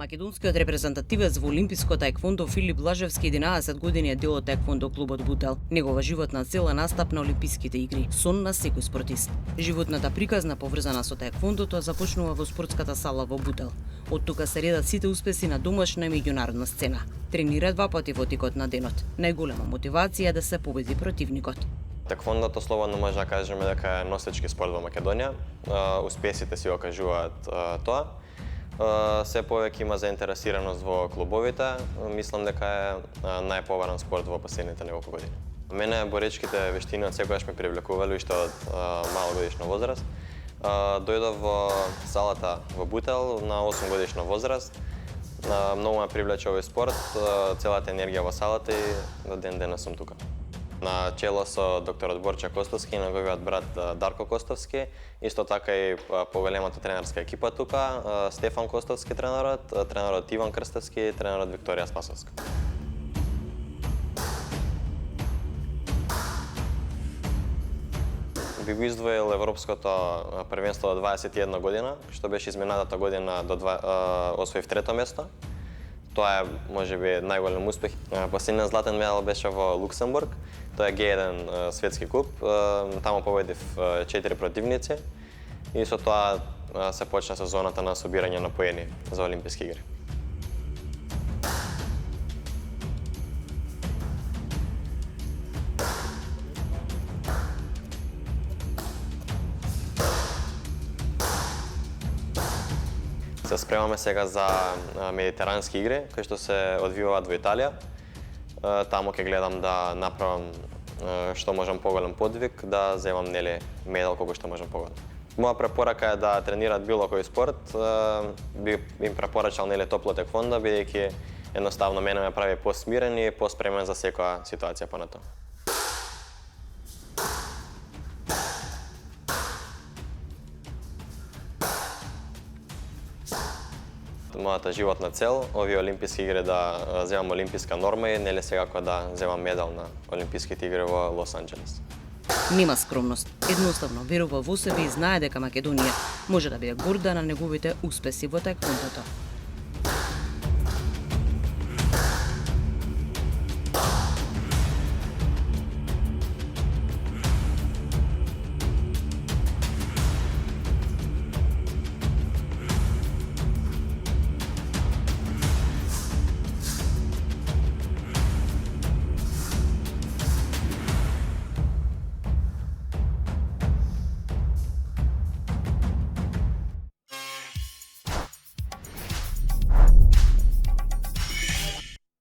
Македонскиот репрезентативец во олимписко таеквондо Филип Лажевски 11 години е дел од таеквондо клубот Бутел. Негова животна цел е настап на олимписките игри, сон на секој спортист. Животната приказна поврзана со таеквондото започнува во спортската сала во Бутел. Од тука се редат сите успеси на домашна и меѓународна сцена. Тренира 2 пати во текот на денот. Најголема мотивација е да се победи противникот. Таеквондото слободно може да кажеме дека е носечки спорт во Македонија. Успесите си окажуваат тоа. Се повеќе има заинтересираност во клубовите. Мислам дека е најповарен спорт во последните неколку години. Мене боречките вештини од секогаш ме привлекувале уште од малогодишна возраст. Дојдов во салата во Бутел на 8 годишна возраст. Многу ме привлече овој спорт, целата енергија во салата и до ден денес сум тука. На чело со докторот Борче Костовски и неговиот брат Дарко Костовски, исто така и поголемата тренерска екипа тука, Стефан Костовски тренерот Иван Крстевски и тренерот Викторија Спасовска. Би го издвоил европското првенство до 21 година, што беше изминатата година освоив трето место. Тоа е можеби најголем успех. Последниот златен медал беше во Луксембург. Тоа е Г1 светски куп. Таму победив 4 противници и со тоа се почна сезоната на собирање на поени за Олимписки игри. Се спремаме сега за медитерански игри, кои што се одвиваат во Италија. Таму ќе гледам да направам што можам поголем подвиг, да земам медал колку што можам поголем. Моја препорака е да тренираат било кој спорт. Би им препорачал топло таеквондо, бидејќи едноставно мене ме прави посмирен и поспремен за секоја ситуација понатаму. Мојата животна цел, овие олимписки игри да земам олимписка норма и секако да земам медал на олимписките игри во Лос Анџелес. Нема скромност. Едноставно верува во себе и знае дека Македонија може да биде горда на неговите успеси во таеквондото.